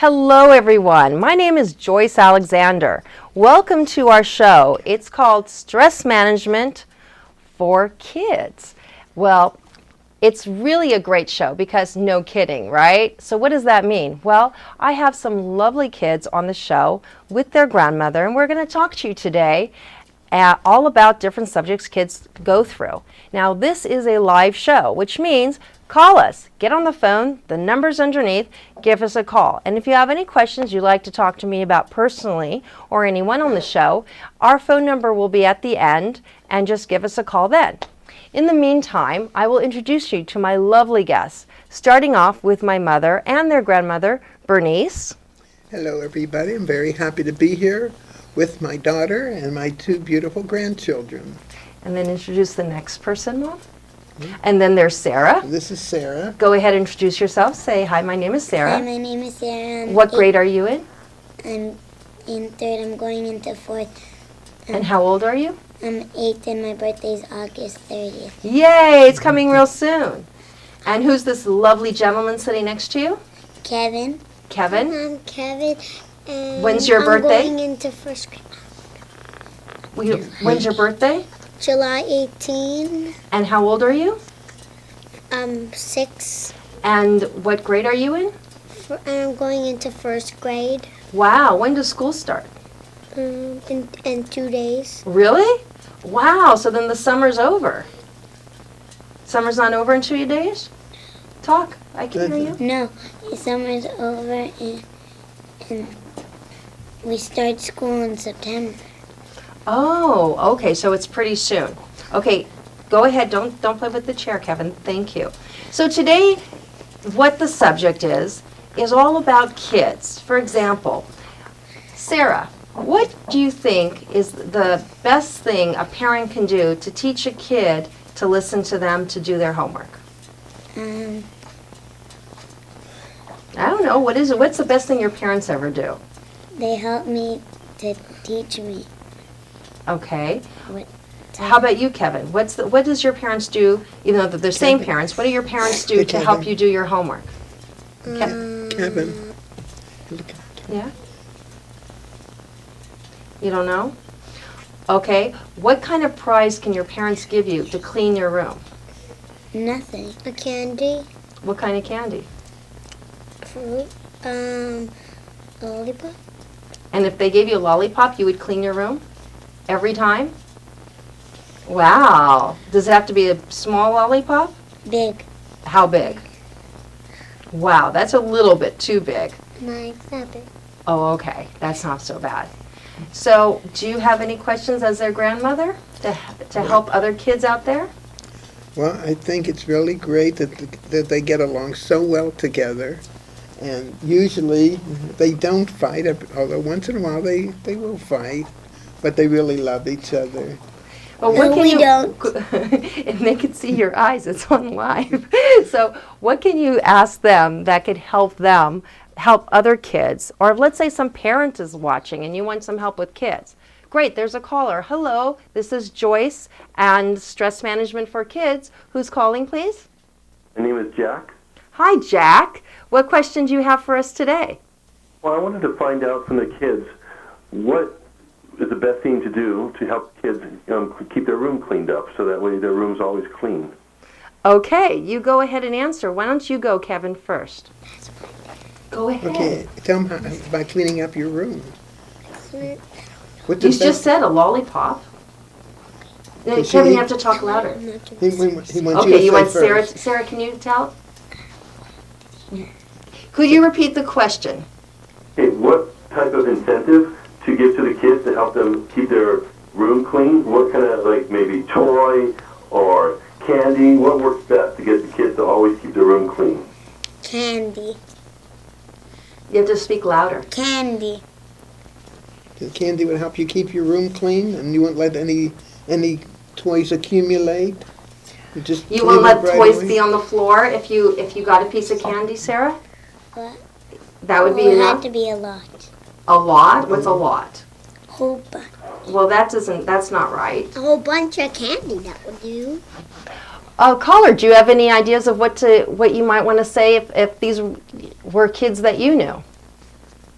Hello everyone, my name is Joyce Alexander. Welcome to our show. It's called Stress Management for Kids. Well, it's really a great show because no kidding, right? So what does that mean? Well, I have some lovely kids on the show with their grandmother, and we're going to talk to you today all about different subjects kids go through. Now, this is a live show, which means call us, get on the phone, the number's underneath, give us a call. And if you have any questions you'd like to talk to me about personally or anyone on the show, our phone number will be at the end, and just give us a call then. In the meantime, I will introduce you to my lovely guests, starting off with my mother and their grandmother, Bernice. Hello everybody, I'm very happy to be here with my daughter and my two beautiful grandchildren. And then introduce the next person, Mom. And then there's Sarah. This is Sarah. Go ahead and introduce yourself. Say, hi, my name is Sarah. Hi, my name is Sarah. What grade are you in? I'm in third. I'm going into fourth. And how old are you? I'm 8 and my birthday is August 30th. Yay, it's coming real soon. And who's this lovely gentleman sitting next to you? Kevin. Kevin. I'm Kevin. And When's your birthday? I'm going into first grade. When's your birthday? July 18. And how old are you? 6. And what grade are you in? I'm going into first grade Wow, when does school start? in 2 days. Really? Wow, so then the summer's over. Summer's not over in 2 days? Talk, I can hear you. No, the summer's over and we start school in September. Oh, okay, so it's pretty soon. Okay, go ahead, don't play with the chair, Kevin, thank you. So today, what the subject is all about kids. For example, Sarah, what do you think is the best thing a parent can do to teach a kid to listen to them to do their homework? Um, I don't know, what's the best thing your parents ever do? They help me to teach me Okay. what. How about you, Kevin? What does your parents do, even though they're the same parents, what do your parents do to help you do your homework? Kevin. Yeah? You don't know? Okay. What kind of prize can your parents give you to clean your room? Nothing. A candy, What kind of candy? fruit, lollipop. And if they gave you a lollipop, you would clean your room? Every time? Wow. Does it have to be a small lollipop? Big. How big? Wow, that's a little bit too big. Mine's not big. Oh, okay. That's not so bad. So, do you have any questions as their grandmother to help other kids out there? Well, I think it's really great that they get along so well together. And usually they don't fight, although once in a while they will fight, but they really love each other. Well, what No, can we you, don't. And they can see your eyes. It's on live. So, what can you ask them that could help them help other kids? Or let's say some parent is watching and you want some help with kids. Great, there's a caller. Hello, this is Joyce and Stress Management for Kids. Who's calling, please? My name is Jack. Hi, Jack. What question do you have for us today? Well, I wanted to find out from the kids what is the best thing to do to help kids keep their room cleaned up so that way their room's always clean. Okay, you go ahead and answer. Why don't you go, Kevin, first? Go ahead. Okay, tell them by cleaning up your room. What's You the just best? said a lollipop. No, Okay, Kevin, he- you have to talk louder. I'm not doing He this. wants you Okay, to you say want Sarah? first. Sarah, can you tell? Could you repeat the question? Hey, what type of incentive to give to the kids to help them keep their room clean? What kind of, like, maybe toy or candy? What works best to get the kids to always keep their room clean? Candy. You have to speak louder. Candy. The candy would help you keep your room clean, and you won't let any toys accumulate. You just You clean won't let up right toys away. be on the floor if you got a piece of candy, Sarah? What? That would be Well, it had enough? to be a lot. A lot? What's a lot? Whole bunch. Well, that's not right. A whole bunch of candy, that would do. Caller, do you have any ideas of what you might want to say if these were kids that you knew?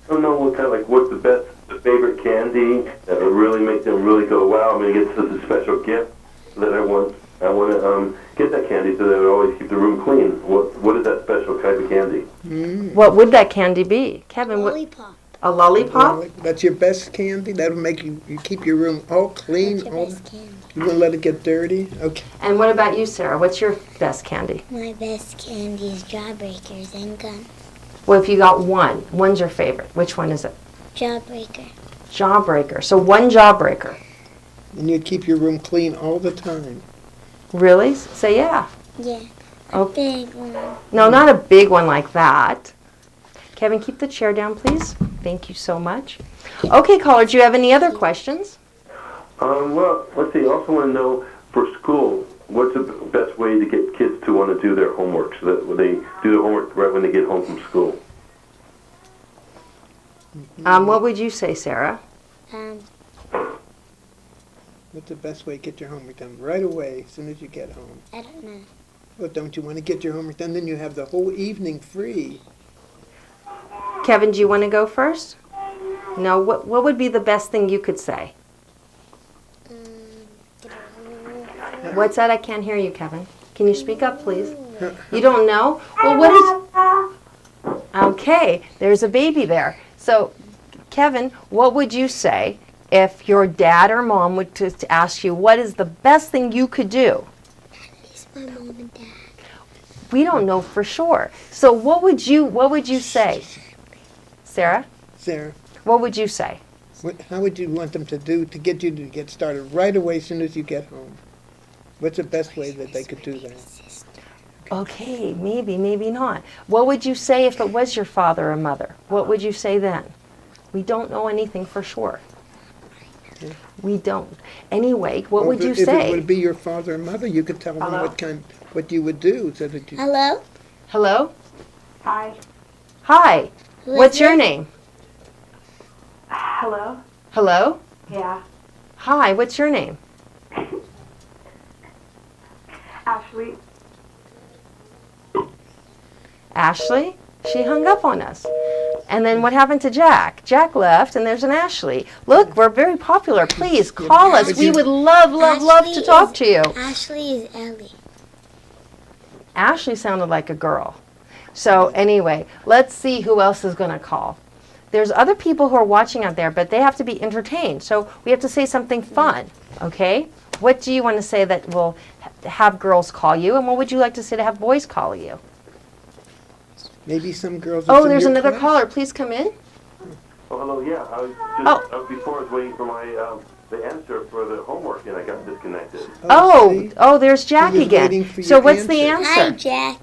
don't know what kind of like what's the favorite candy that would really make them really go wow. I'm gonna get such a special gift that I want to get that candy so that it would always keep the room clean. What is that special type of candy? What would that candy be? Kevin, what? Lollipop. A lollipop? That's your best candy? That'll make you keep your room all clean? What's your best candy? You won't let it get dirty? Okay. And what about you, Sarah? What's your best candy? My best candy is Jawbreakers and gum. Well, if you got one's your favorite. Which one is it? Jawbreaker. Jawbreaker. So one Jawbreaker. And you'd keep your room clean all the time. Really? Say yeah. Yeah. Oh. Big one. No, not a big one like that. Kevin, keep the chair down, please. Thank you so much. Okay, caller, do you have any other questions? Well, let's see. I also want to know for school, what's the best way to get kids to want to do their homework so that when they do their homework right when they get home from school? What would you say, Sarah? What's the best way to get your homework done? Right away, as soon as you get home. I don't know. Well, don't you want to get your homework done? Then you have the whole evening free. Kevin, do you want to go first? No, what would be the best thing you could say? What's that? I can't hear you, Kevin. Can you speak up, please? You don't know? Well, what is... Okay, there's a baby there. So, Kevin, what would you say if your dad or mom would to ask you, what is the best thing you could do? It's my mom and dad. We don't know for sure. So what would you say? Sarah, Sarah, what would you say? how would you want them to do to get you to get started right away as soon as you get home? What's the best way that they could do that? Okay, maybe not. What would you say if it was your father or mother? What would you say then? We don't know anything for sure. We don't. Anyway, what would you If it say? would be your father or mother, you could tell them Hello? what you would do so that you... Hello? Hello? Hi. Hi. Who is What's your it? name? Hello? Hello? Yeah. Hi, what's your name? Ashley. Ashley? She hung up on us. And then what happened to Jack? Jack left, and there's an Ashley. Look, we're very popular. Please call us. We would love to Ashley talk is- to you. Ashley is Ellie. Ashley sounded like a girl. So anyway, let's see who else is going to call. There's other people who are watching out there, but they have to be entertained. So we have to say something fun, okay? What do you want to say that will have girls call you, and what would you like to say to have boys call you? Maybe some girls... Oh, that's in there's your another class. caller. Please come in. Oh, hello. Yeah, I was just Oh. before I was waiting for my the answer for the homework, and I got disconnected. see? There's Jack was again. waiting for So your what's the answer. Hi, answer? Jack.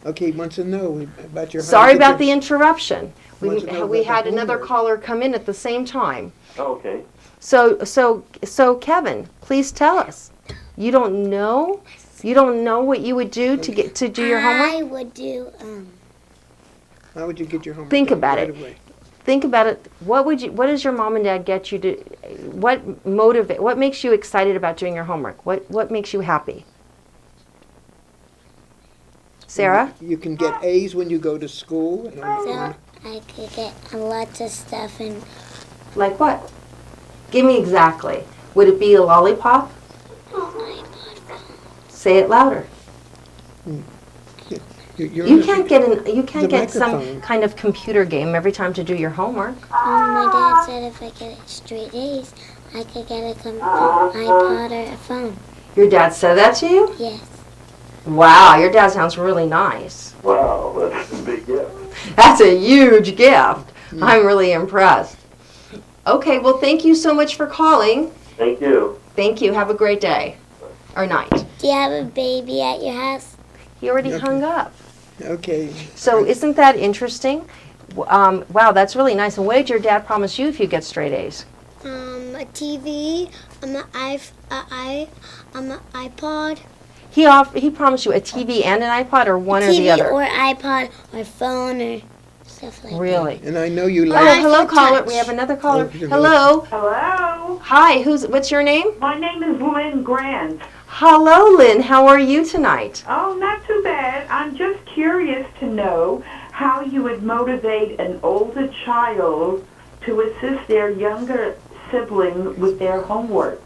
Okay, he wants to know about your... Sorry about the interruption. Wants to know We about the had another homework. caller come in at the same time. Oh, okay. So Kevin, please tell us. You don't know? You don't know what you would do to get to do your homework? I would do, How would you get your homework Think done about right it. away? Think about it. What does your mom and dad get you to what makes you excited about doing your homework? What makes you happy? Sarah? You can get A's when you go to school. And so I could get lots of stuff and Like what? Give me exactly. Would it be a lollipop? Say it louder. you're You can't The get some microphone. kind of computer game every time to do your homework. my dad said if I get straight A's, I could get a iPod or a phone. Your dad said that to you? Yes. Wow, your dad sounds really nice. Wow, that's a big gift. That's a huge gift. I'm really impressed. Okay, well, thank you so much for calling. Thank you. Thank you. Have a great day or night. Do you have a baby at your house? He already Okay. hung up. Okay. So isn't that interesting? Wow, that's really nice. And what did your dad promise you if you get straight A's? A TV, an iPod. He promised you a TV and an iPod, or one or the TV other? or iPod or phone or stuff like that. Really? And I know you Oh, like... hello, iPod caller. Touch. We have another caller. Oh, there's Hello. Hello. Hi. What's your name? My name is Lynn Grant. Hello, Lynn. How are you tonight? Oh, not too bad. I'm just curious to know how you would motivate an older child to assist their younger sibling with their homework.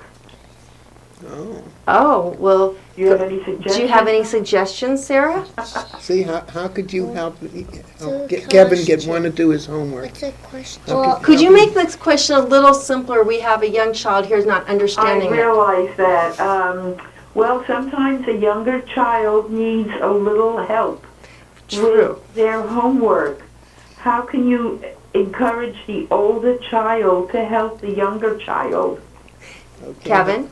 Oh, Oh, well, Do you have any suggestions? do you have any suggestions, Sarah? see, how could you help So Kevin get question. one to do his homework? What's the question? Well, Could you make this question a little simpler? We have a young child here who's not I understanding it. realize that. Well, sometimes a younger child needs a little help True. with their homework. How can you encourage the older child to help the younger child? Okay. Kevin,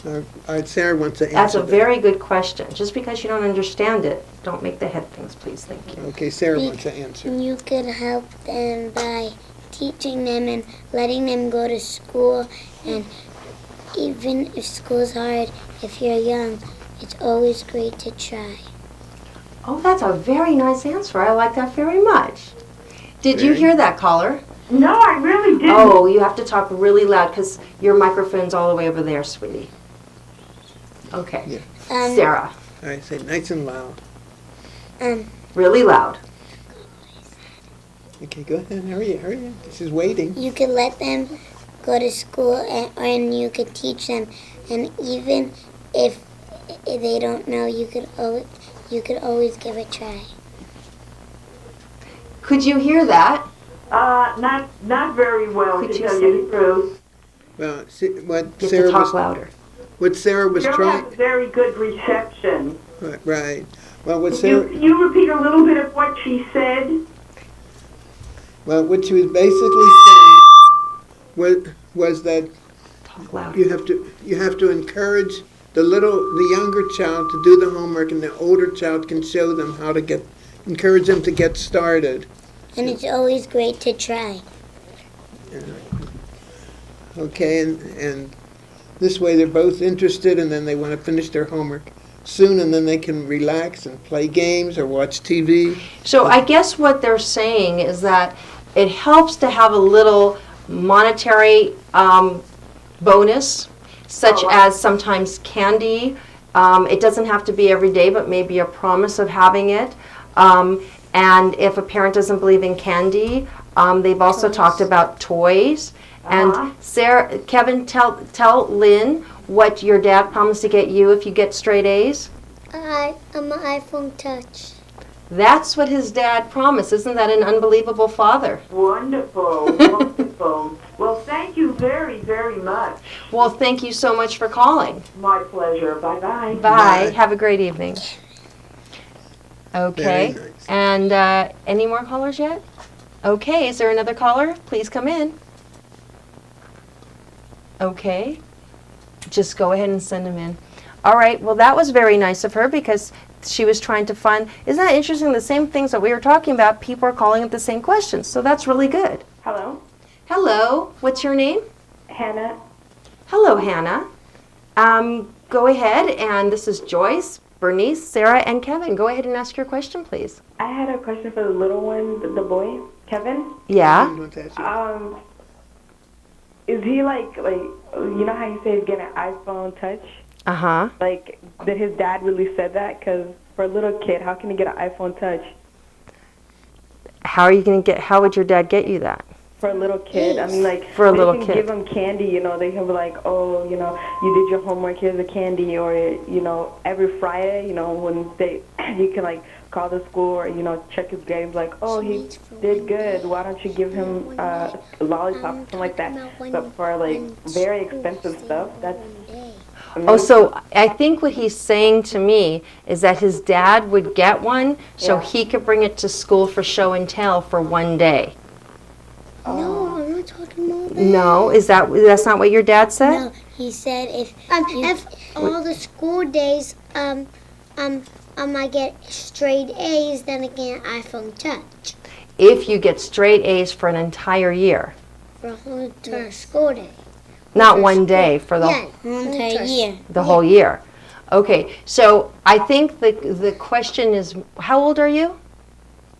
All right, Sarah wants to answer that's a that. very good question. Just because you don't understand it, don't make the head things, please. Thank you. Okay, Sarah wants to answer. You could help them by teaching them and letting them go to school. And even if school's hard, if you're young, it's always great to try. Oh, that's a very nice answer. I like that very much. Did you Very. hear that, caller? No, I really didn't. Oh, you have to talk really loud because your microphone's all the way over there, sweetie. Okay. Yeah. Sarah, All right, say nice and loud. really loud. Okay, go ahead, hurry. She's waiting. You could let them go to school and you could teach them. And even if they don't know, you could always give a try. Could you hear that? Not very well, Could to you tell say- you the truth. Well, what Get Sarah to talk was louder. what Sarah was You don't trying. have very good reception. Right. Well, what Can Sarah. you repeat a little bit of what she said? Well, what she was basically saying was that Talk louder. you have to encourage the younger child to do the homework, and the older child can show them how to encourage them to get started. And it's always great to try. Okay, and this way they're both interested, and then they want to finish their homework soon, and then they can relax and play games or watch TV. So I guess what they're saying is that it helps to have a little monetary bonus, such Oh, wow. as sometimes candy. It doesn't have to be every day, but maybe a promise of having it. And if a parent doesn't believe in candy, they've also talked about toys. Uh-huh. And Kevin, tell Lynn what your dad promised to get you if you get straight A's. I'm an iPhone Touch. That's what his dad promised. Isn't that an unbelievable father? Wonderful, wonderful. Well, thank you very, very much. Well, thank you so much for calling. My pleasure. Bye-bye. Bye. Bye. Have a great evening. Okay. Very nice. And any more callers yet? Okay. Is there another caller? Please come in. Okay. Just go ahead and send them in. All right. Well, that was very nice of her because she was trying to find. Isn't that interesting? The same things that we were talking about, people are calling it the same questions. So that's really good. Hello, Hello. What's your name? Hannah. Hello, Hannah. Go ahead, and this is Joyce, Bernice, Sarah, and Kevin. Go ahead and ask your question, please. I had a question for the little one, the boy, Kevin. Yeah. You want to ask you? Is he like you know how you say he's getting an iPhone Touch? Uh-huh. Like, did his dad really said that? Because for a little kid, how can he get an iPhone Touch? How would your dad get you that? For a little kid, I mean, like, For a they little can kid. give him candy, you know, they can be like, oh, you know, you did your homework, here's a candy, or, you know, every Friday, you know, when you can, like, call the school or, you know, check his grades, like, oh, he did good, why don't you give him a lollipop, something like that. But for, like, very expensive stuff, that's Oh, so I think what he's saying to me is that his dad would get one so Yeah. he could bring it to school for show and tell for one day. No, I'm not talking about that. No, that's not what your dad said? No, he said if all the school days I get straight A's, then I get an iPhone Touch If you get straight A's for an entire year, for a whole entire school day. not one day, for the Yeah, whole entire year. the whole year. Okay, so I think the question is, how old are you?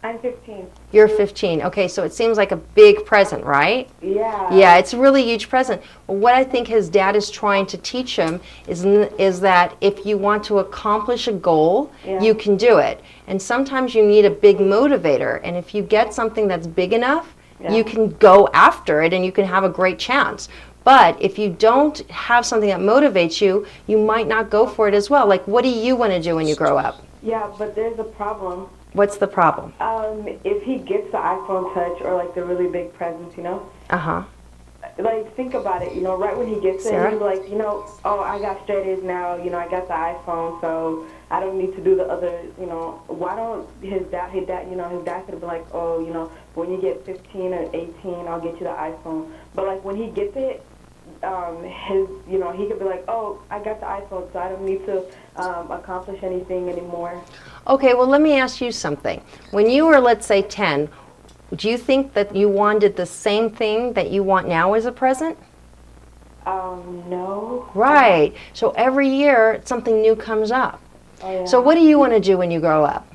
I'm 15. You're 15. Okay, so it seems like a big present, right? Yeah. Yeah, it's a really huge present. What I think his dad is trying to teach him is that if you want to accomplish a goal, Yeah. you can do it. And sometimes you need a big motivator. And if you get something that's big enough, Yeah. you can go after it and you can have a great chance. But if you don't have something that motivates you, you might not go for it as well. Like, what do you want to do when you grow up? Yeah, but there's a problem. What's the problem? If he gets the iPhone Touch or like the really big presents, Uh-huh. like think about it, right when he gets it, Sarah? he'll be like, oh, I got straight A's now, I got the iPhone, so I don't need to do the other, why don't his dad could be like, oh, when you get 15 or 18, I'll get you the iPhone. But like when he gets it, he could be like, oh, I got the iPhone, so I don't need to accomplish anything anymore. Okay, well, let me ask you something. When you were, let's say, 10, do you think that you wanted the same thing that you want now as a present? No. Right. So every year, something new comes up. Oh, yeah. So what do you want to do when you grow up?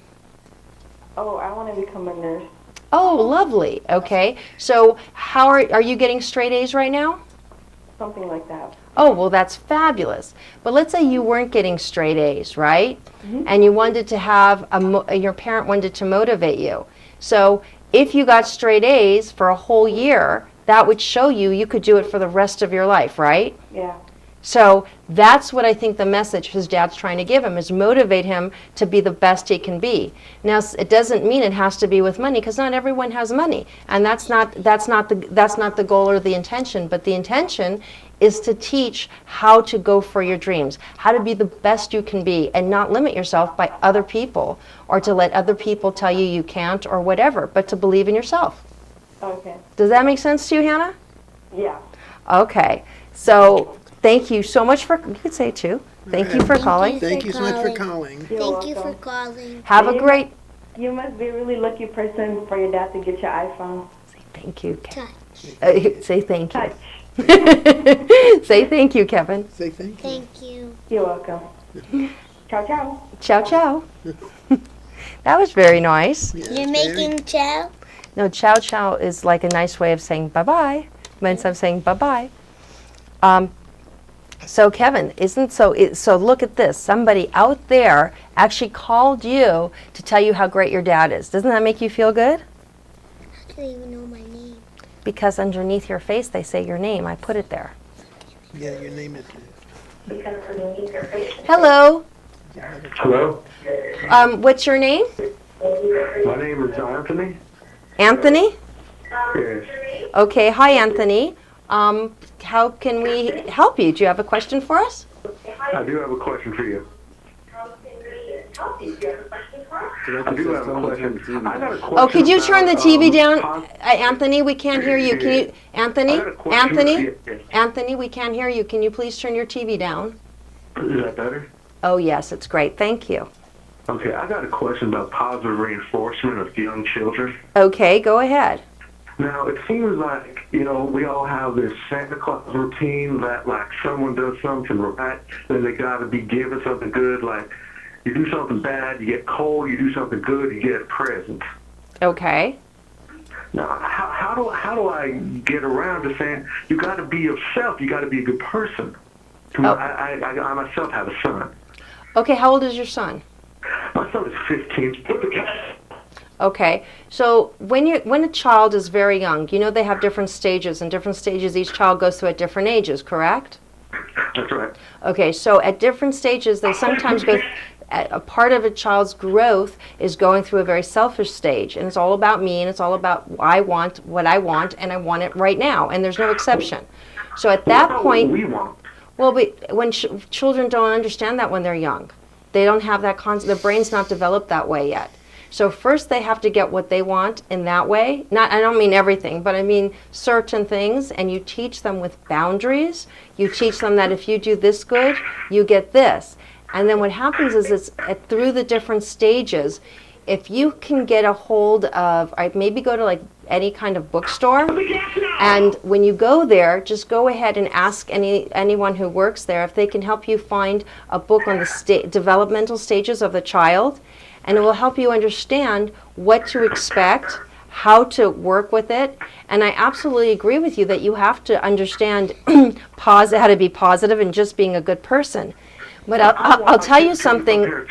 Oh, I want to become a nurse. Oh, lovely. Okay. So how are you getting straight A's right now? Something like that. Oh, well, that's fabulous. But let's say you weren't getting straight A's, right? And you wanted to have, your parent wanted to motivate you. So if you got straight A's for a whole year, that would show you could do it for the rest of your life, right? Yeah. So that's what I think the message his dad's trying to give him is motivate him to be the best he can be. Now it doesn't mean it has to be with money because not everyone has money, and that's not the goal or the intention. But the intention is to teach how to go for your dreams, how to be the best you can be, and not limit yourself by other people or to let other people tell you you can't or whatever, but to believe in yourself. Okay. Does that make sense to you, Hannah? Yeah. Okay. So thank you so much for, you could say too. Thank you for calling. Thank you so much for calling. You're Thank you for welcome. calling. Have a great, You must be a really lucky person for your dad to get your iPhone. thank you. Touch. Say thank you. Touch. Say thank you, Kevin. Say thank you. Thank you. You're welcome. Ciao, ciao. Ciao, ciao. That was very nice. Yeah, You're very- making chow? No, ciao, ciao is like a nice way of saying bye-bye. But instead of saying bye-bye. So Kevin, so look at this. Somebody out there actually called you to tell you how great your dad is. Doesn't that make you feel good? How do they even know my name? Because underneath your face they say your name. I put it there. Yeah, your name is. Hello. Hello, What's your name? my name is Anthony. Anthony? Yes. Okay, hi Anthony. How can we help you? Do you have a question for us? I do have a question for you. I do have a question. I got a question. Oh, could you turn the about, TV down? pos- Anthony, we can't hear you. Can you, Anthony? I got a question. Anthony? Yes. Anthony, we can't hear you. Can you please turn your TV down? Is that better? Oh, yes, it's great. Thank you. Okay, I got a question about positive reinforcement of young children. Okay, go ahead. Now, it seems like, we all have this Santa Claus routine that, like, someone does something right, then they got to be given something good. Like, you do something bad, you get cold, you do something good, you get a present. Okay. Now, how do I get around to saying you got to be yourself, you got to be a good person? Oh. I myself have a son. Okay, how old is your son? My son is 15. Okay, so when a child is very young, they have different stages, and different stages each child goes through at different ages, correct? That's right. Okay, so at different stages, they sometimes go. A part of a child's growth is going through a very selfish stage, and it's all about me, and it's all about I want what I want, and I want it right now, and there's no exception. So at that What point, we want. well, but when children don't understand that when they're young, they don't have that their brain's not developed that way yet. So first they have to get what they want in that way. I don't mean everything, but I mean certain things, and you teach them with boundaries. You teach them that if you do this good, you get this. And then what happens is it's through the different stages, if you can get a hold of, maybe go to like any kind of bookstore, and when you go there, just go ahead and ask anyone who works there if they can help you find a book on the developmental stages of the child. and it will help you understand what to expect, how to work with it. And I absolutely agree with you that you have to understand how to be positive and just being a good person. But I'll tell you something.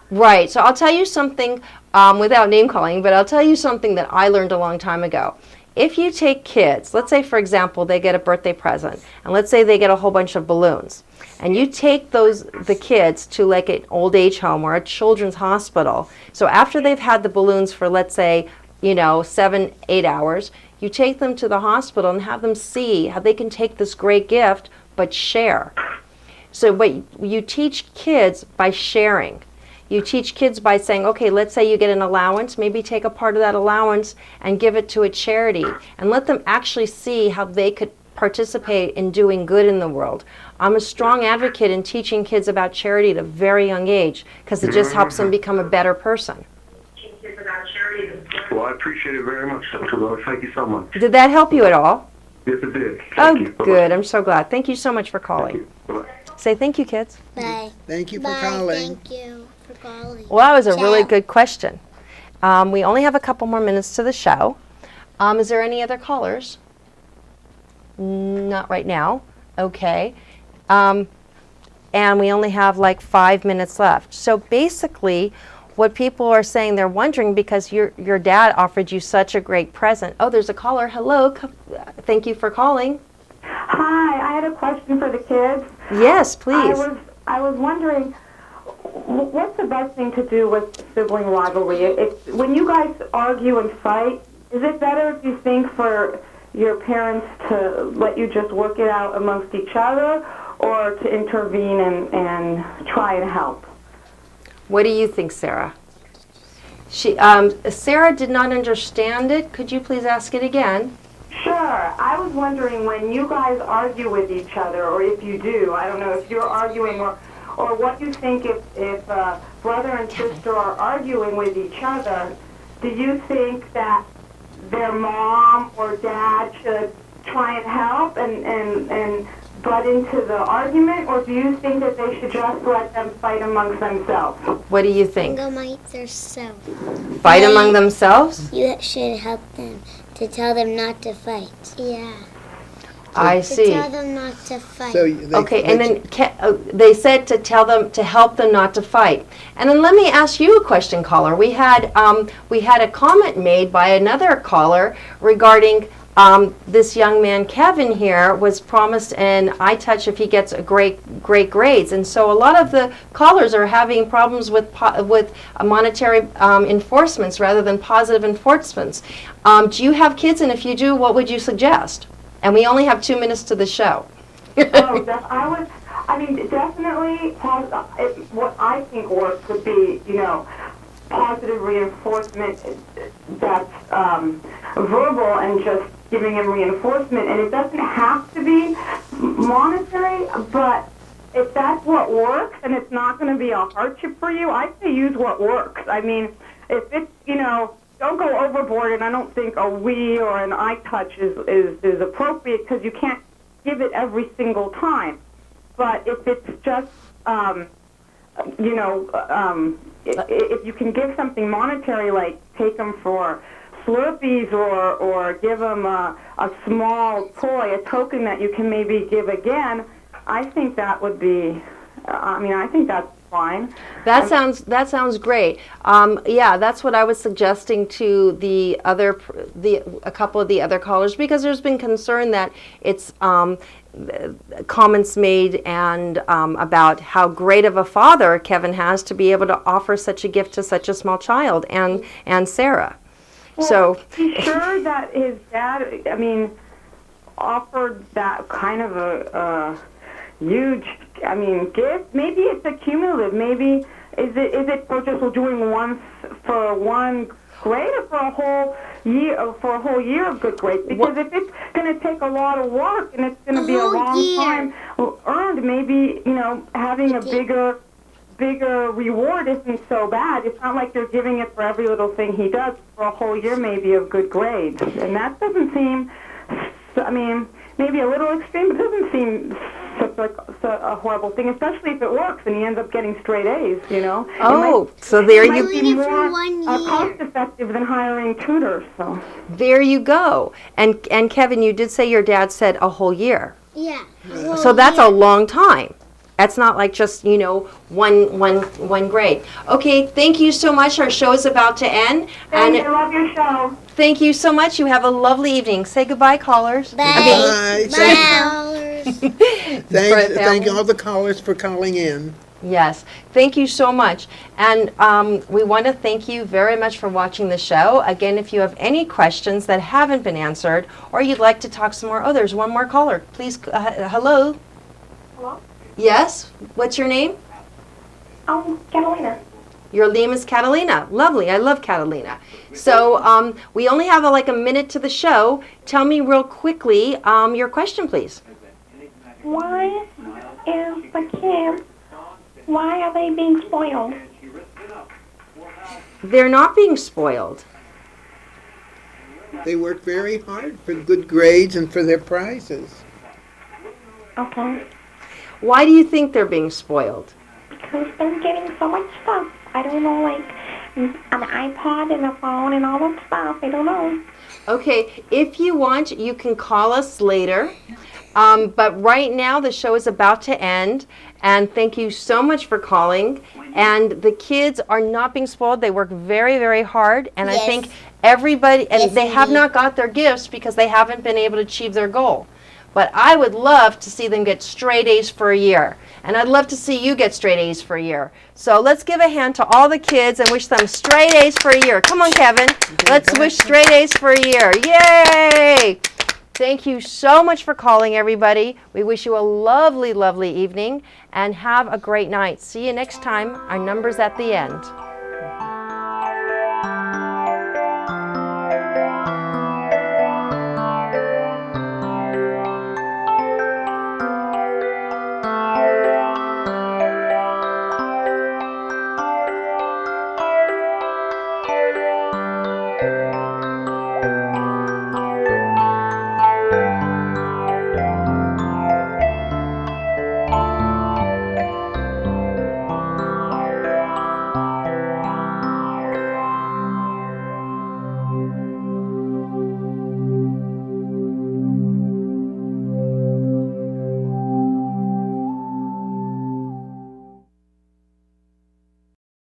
Right. So I'll tell you something without name calling, but I'll tell you something that I learned a long time ago. If you take kids, let's say, for example, they get a birthday present, and let's say they get a whole bunch of balloons, and you take the kids to like an old age home or a children's hospital. So after they've had the balloons for, let's say, 7, 8 hours, you take them to the hospital and have them see how they can take this great gift but share. So you teach kids by sharing. You teach kids by saying, okay, let's say you get an allowance, maybe take a part of that allowance and give it to a charity, and let them actually see how they could participate in doing good in the world. I'm a strong advocate in teaching kids about charity at a very young age because it just helps them become a better person. Well, I appreciate it very much, Dr. Lois. Thank you so much. Did that help you at all? Yes, it did. Thank you. Bye-bye. Good. I'm so glad. Thank you so much for calling. Bye-bye. Say thank you, kids. Bye. Thank you for Bye. calling. Thank you for calling. Well, that was a really Ciao. good question. We only have a couple more minutes to the show. Is there any other callers? Not right now. Okay. And we only have like 5 minutes left. So basically, what people are saying, they're wondering because your dad offered you such a great present. Oh, there's a caller. Hello. Thank you for calling. Hi, I had a question for the kids. Yes, please. I was wondering, what's the best thing to do with sibling rivalry? When you guys argue and fight, is it better, do you think, for your parents to let you just work it out amongst each other, or to intervene and try and help? What do you think, Sarah? Sarah did not understand it. Could you please ask it again? Sure. I was wondering, when you guys argue with each other, or if you do, I don't know, if you're arguing, or what you think if brother and sister are arguing with each other, do you think that their mom or dad should try and help and butt into the argument, or do you think that they should just let them fight amongst themselves? What do you think? Amongst themselves. Fight among themselves? You should help them to tell them not to fight. Yeah. I To see. tell them not to fight. So Okay, and then they said to tell them to help them not to fight. And then let me ask you a question, caller. We had a comment made by another caller regarding this young man, Kevin here, was promised an iTouch if he gets a great grades. And so a lot of the callers are having problems with monetary enforcements rather than positive enforcements. Do you have kids? And if you do, what would you suggest? And we only have 2 minutes to the show. Definitely, what I think works would be, positive reinforcement that's verbal and just giving him reinforcement. And it doesn't have to be monetary, but if that's what works and it's not going to be a hardship for you, I'd say use what works. I mean, if it's, don't go overboard, and I don't think a Wii or an iTouch is appropriate because you can't give it every single time. But if it's just, if you can give something monetary, like take them for Slurpees or give them a small toy, a token that you can maybe give again, I think that would be, I think that's fine. That sounds great. Yeah, that's what I was suggesting to a couple of the other callers, because there's been concern that it's comments made and about how great of a father Kevin has to be able to offer such a gift to such a small child and Sarah. Well, so he's sure that his dad, offered that kind of a huge, gift. Maybe it's a cumulative. Maybe is it for just doing once for one grade, or for a whole year of good grades? Because if it's going to take a lot of work and it's going to be a long time earned, maybe having a bigger reward isn't so bad. It's not like you're giving it for every little thing he does, for a whole year maybe of good grades. And that doesn't seem, maybe a little extreme, but it doesn't seem such a horrible thing, especially if it works and he ends up getting straight A's, you know. Oh, so there It might you be Doing it for more 1 cost year. effective than hiring tutors. So there you go. And Kevin, you did say your dad said a whole year. Yeah. So that's a long time. That's not like just, one grade. Okay, thank you so much. Our show is about to end. I And love your show. thank you so much. You have a lovely evening. Say goodbye, callers. Bye. Bye. Bye. Thank all the callers for calling in. Yes, thank you so much. And we want to thank you very much for watching the show. Again, if you have any questions that haven't been answered or you'd like to talk some more, there's one more caller. Please, hello? Hello? Yes? What's your name? Catalina. Your name is Catalina. Lovely. I love Catalina. So we only have like a minute to the show. Tell me real quickly your question, please. Why is the kids, why are they being spoiled? They're not being spoiled. They work very hard for good grades and for their prizes. Okay. Why do you think they're being spoiled? Because they're getting so much stuff. I don't know, like an iPod and a phone and all that stuff. I don't know. Okay, if you want, you can call us later. But right now, the show is about to end. And thank you so much for calling. And the kids are not being spoiled. They work very, very hard. And I Yes. think everybody, and Yes, they have indeed. not got their gifts because they haven't been able to achieve their goal. But I would love to see them get straight A's for a year. And I'd love to see you get straight A's for a year. So let's give a hand to all the kids and wish them straight A's for a year. Come on, Kevin. Let's wish straight A's for a year. Yay! Thank you so much for calling, everybody. We wish you a lovely, lovely evening and have a great night. See you next time. Our number's at the end.